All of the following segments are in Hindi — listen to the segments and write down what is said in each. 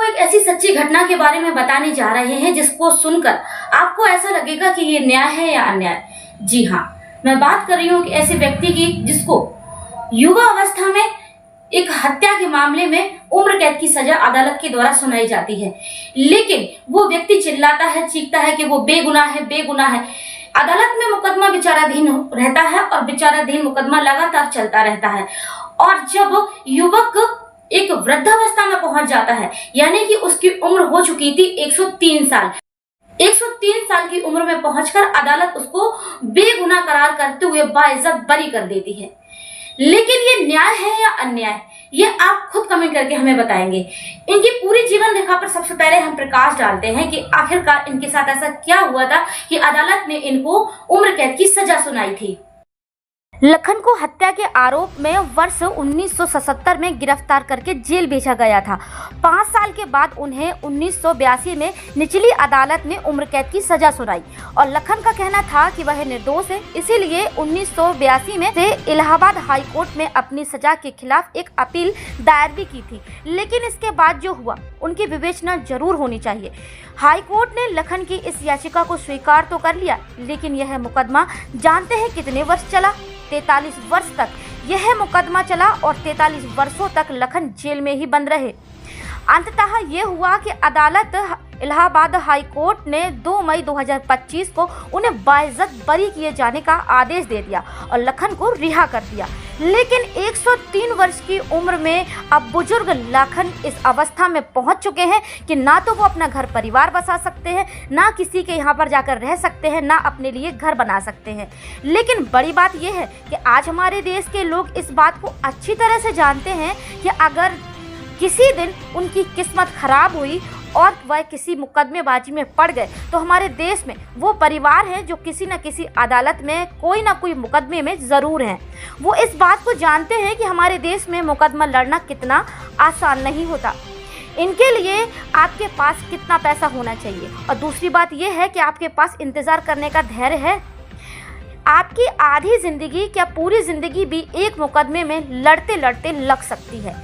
एक ऐसी सच्ची घटना के बारे में बताने जा रहे हैं जिसको सुनकर आपको ऐसा लगेगा कि ये न्याय है या अन्याय। जी हाँ, मैं बात कर रही हूँ ऐसे व्यक्ति की जिसको युवा अवस्था में एक हत्या के मामले में उम्र कैद की सजा अदालत के द्वारा सुनाई जाती है, लेकिन वो व्यक्ति चिल्लाता है, चीखता है कि वो बेगुनाह है, बेगुनाह है। अदालत में मुकदमा विचाराधीन रहता है और विचाराधीन मुकदमा लगातार चलता रहता है। और जब युवक एक वृद्धावस्था में पहुंच जाता है, यानी कि उसकी उम्र हो चुकी थी 103 साल, 103 साल की उम्र में पहुंचकर अदालत उसको बेगुनाह करार करते हुए बाइज्जत बरी कर देती है। लेकिन ये न्याय है या अन्याय, ये आप खुद कमेंट करके हमें बताएंगे। इनकी पूरी जीवन रेखा पर सबसे पहले हम प्रकाश डालते हैं कि आखिरकार इनके साथ ऐसा क्या हुआ था कि अदालत ने इनको उम्र कैद की सजा सुनाई थी। लखन को हत्या के आरोप में वर्ष 1977 में गिरफ्तार करके जेल भेजा गया था। 5 साल के बाद उन्हें 1982 में निचली अदालत ने उम्र कैद की सजा सुनाई और लखन का कहना था कि वह निर्दोष है, इसीलिए 1982 में से इलाहाबाद हाई कोर्ट में अपनी सजा के खिलाफ एक अपील दायर भी की थी। लेकिन इसके बाद जो हुआ उनकी विवेचना जरूर होनी चाहिए। हाई कोर्ट ने लखन की इस याचिका को स्वीकार तो कर लिया, लेकिन यह मुकदमा जानते हैं कितने वर्ष चला? 43 वर्ष तक यह मुकदमा चला और 43 वर्षों तक लखन जेल में ही बंद रहे। अंततः ये हुआ कि अदालत इलाहाबाद हाई कोर्ट ने 2 मई 2025 को उन्हें बाइज्जत बरी किए जाने का आदेश दे दिया और लखन को रिहा कर दिया। लेकिन 103 वर्ष की उम्र में अब बुजुर्ग लखन इस अवस्था में पहुंच चुके हैं कि ना तो वो अपना घर परिवार बसा सकते हैं, ना किसी के यहाँ पर जाकर रह सकते हैं, ना अपने लिए घर बना सकते हैं। लेकिन बड़ी बात यह है कि आज हमारे देश के लोग इस बात को अच्छी तरह से जानते हैं कि अगर किसी दिन उनकी किस्मत खराब हुई और वह किसी मुकदमेबाजी में पड़ गए तो हमारे देश में वो परिवार हैं जो किसी न किसी अदालत में कोई ना कोई मुकदमे में ज़रूर हैं। वो इस बात को जानते हैं कि हमारे देश में मुकदमा लड़ना कितना आसान नहीं होता। इनके लिए आपके पास कितना पैसा होना चाहिए और दूसरी बात यह है कि आपके पास इंतज़ार करने का धैर्य है। आपकी आधी ज़िंदगी क्या पूरी ज़िंदगी भी एक मुकदमे में लड़ते लड़ते लग सकती है।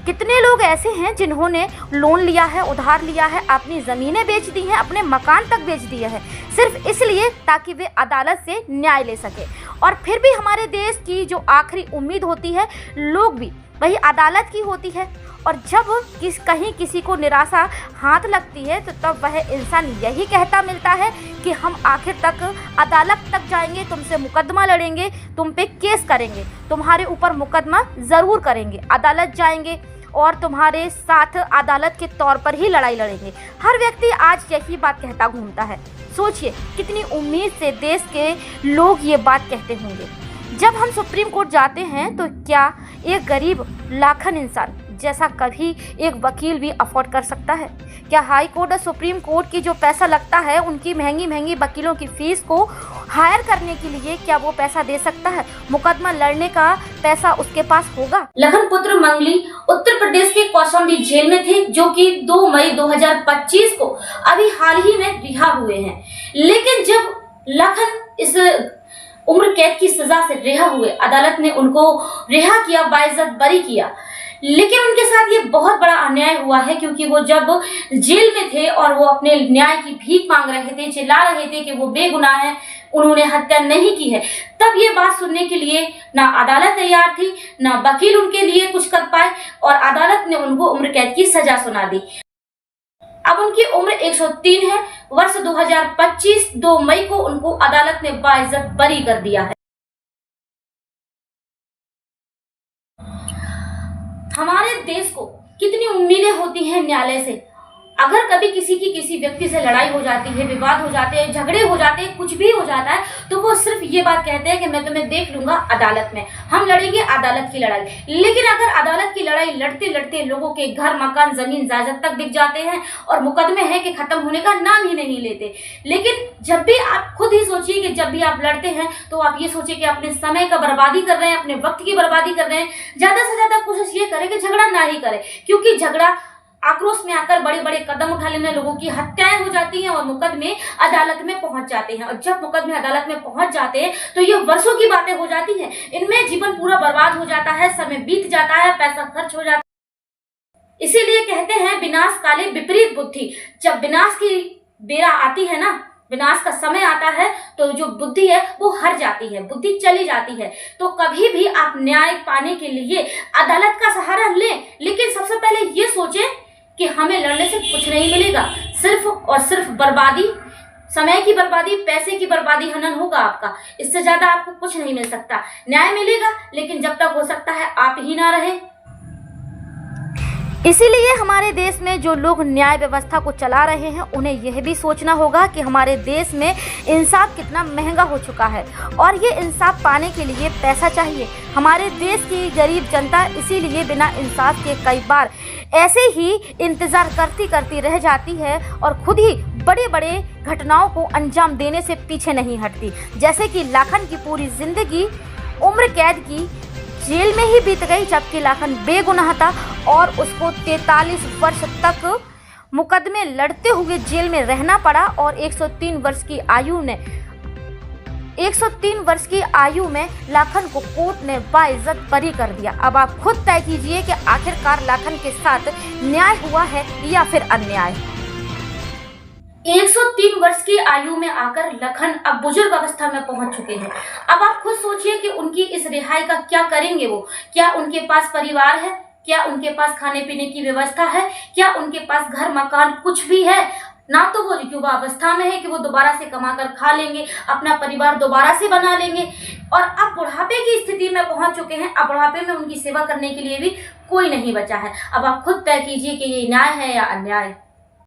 कितने लोग ऐसे हैं जिन्होंने लोन लिया है, उधार लिया है, अपनी ज़मीनें बेच दी हैं, अपने मकान तक बेच दिए हैं, सिर्फ इसलिए ताकि वे अदालत से न्याय ले सके। और फिर भी हमारे देश की जो आखिरी उम्मीद होती है लोग भी वही अदालत की होती है। और जब कहीं किसी को निराशा हाथ लगती है तो तब वह इंसान यही कहता मिलता है कि हम आखिर तक अदालत तक जाएंगे, तुमसे मुकदमा लड़ेंगे, तुम पे केस करेंगे, तुम्हारे ऊपर मुकदमा ज़रूर करेंगे, अदालत जाएंगे और तुम्हारे साथ अदालत के तौर पर ही लड़ाई लड़ेंगे। हर व्यक्ति आज यही बात कहता घूमता है। सोचिए कितनी उम्मीद से देश के लोग ये बात कहते होंगे। जब हम सुप्रीम कोर्ट जाते हैं तो क्या एक गरीब लाखन इंसान जैसा कभी एक वकील भी अफोर्ड कर सकता है? क्या हाई कोर्ट और सुप्रीम कोर्ट की जो पैसा लगता है उनकी महंगी महंगी वकीलों की फीस को हायर करने के लिए क्या वो पैसा दे सकता है? मुकदमा लड़ने का पैसा उसके पास होगा? लखन पुत्र मंगली उत्तर प्रदेश के कौशाम्बी जेल में थे, जो कि 2 मई 2025 को अभी हाल ही में रिहा हुए हैं। लेकिन जब लखन इस उम्र कैद की सजा से रिहा हुए, अदालत ने उनको रिहा किया, बाइज्जत बरी किया। लेकिन उनके साथ ये बहुत बड़ा अन्याय हुआ है, क्योंकि वो जब जेल में थे और वो अपने न्याय की भीख मांग रहे थे, चिल्ला रहे थे कि वो बेगुनाह है, उन्होंने हत्या नहीं की है, तब ये बात सुनने के लिए ना अदालत तैयार थी, ना वकील उनके लिए कुछ कर पाए और अदालत ने उनको उम्र कैद की सजा सुना दी। अब उनकी उम्र 103 है। वर्ष 2025 2 मई को उनको अदालत ने बाइज्जत बरी कर दिया है। हमारे देश को कितनी उम्मीदें होती हैं न्यायालय से। अगर कभी किसी की किसी व्यक्ति से लड़ाई हो जाती है, विवाद हो जाते हैं, झगड़े हो जाते हैं, कुछ भी हो जाता है, तो वो सिर्फ ये बात कहते हैं कि मैं तुम्हें देख लूंगा अदालत में, हम लड़ेंगे अदालत की लड़ाई। लेकिन अगर अदालत की लड़ाई लड़ते लड़ते लोगों के घर, मकान, जमीन जायदाद तक बिक जाते हैं और मुकदमे हैं कि खत्म होने का नाम ही नहीं लेते। लेकिन जब भी आप खुद ही सोचिए कि जब भी आप लड़ते हैं तो आप ये सोचिए कि अपने समय का बर्बादी कर रहे हैं, अपने वक्त की बर्बादी कर रहे हैं। ज्यादा से ज्यादा कोशिश ये करें कि झगड़ा ना ही करें, क्योंकि झगड़ा आक्रोश में आकर बड़े बड़े कदम उठा लेने लोगों की हत्याएं हो जाती हैं और मुकदमे अदालत में पहुंच जाते हैं। और जब मुकदमे अदालत में पहुंच जाते हैं तो ये वर्षों की बातें हो जाती हैं। इनमें जीवन पूरा बर्बाद हो जाता है, समय बीत जाता है, पैसा खर्च हो जाता है। इसीलिए कहते हैं विनाश काले विपरीत बुद्धि। जब विनाश की बेरा आती है ना, विनाश का समय आता है, तो जो बुद्धि है वो हर जाती है, बुद्धि चली जाती है। तो कभी भी आप न्याय पाने के लिए अदालत का सहारा लें, लेकिन सबसे पहले ये सोचें कि हमें लड़ने से कुछ नहीं मिलेगा, सिर्फ और सिर्फ बर्बादी, समय की बर्बादी, पैसे की बर्बादी, हनन होगा आपका। इससे ज्यादा आपको कुछ नहीं मिल सकता। न्याय मिलेगा, लेकिन जब तक हो सकता है आप ही ना रहे। इसीलिए हमारे देश में जो लोग न्याय व्यवस्था को चला रहे हैं, उन्हें यह भी सोचना होगा कि हमारे देश में इंसाफ कितना महंगा हो चुका है, और ये इंसाफ पाने के लिए पैसा चाहिए। हमारे देश की गरीब जनता इसीलिए बिना इंसाफ के कई बार ऐसे ही इंतज़ार करती रह जाती है और खुद ही बड़े बड़े घटनाओं को अंजाम देने से पीछे नहीं हटती। जैसे कि लाखन की पूरी जिंदगी उम्र कैद की जेल में ही बीत गई, जबकि लाखन बेगुनाह था और उसको 43 वर्ष तक मुकदमे लड़ते हुए जेल में रहना पड़ा, और 103 वर्ष की आयु में लाखन को कोर्ट ने बाइज्जत बरी कर दिया। अब आप खुद तय कीजिए कि आखिरकार लाखन के साथ न्याय हुआ है या फिर अन्याय। 103 वर्ष की आयु में आकर लखन अब बुजुर्ग अवस्था में पहुंच चुके हैं। अब आप खुद सोचिए कि उनकी इस रिहाई का क्या करेंगे वो। क्या उनके पास परिवार है? क्या उनके पास खाने पीने की व्यवस्था है? क्या उनके पास घर मकान कुछ भी है? ना तो वो युवा अवस्था में है कि वो दोबारा से कमाकर खा लेंगे, अपना परिवार दोबारा से बना लेंगे, और अब बुढ़ापे की स्थिति में पहुंच चुके हैं। अब बुढ़ापे में उनकी सेवा करने के लिए भी कोई नहीं बचा है। अब आप खुद तय कीजिए कि ये न्याय है या अन्याय।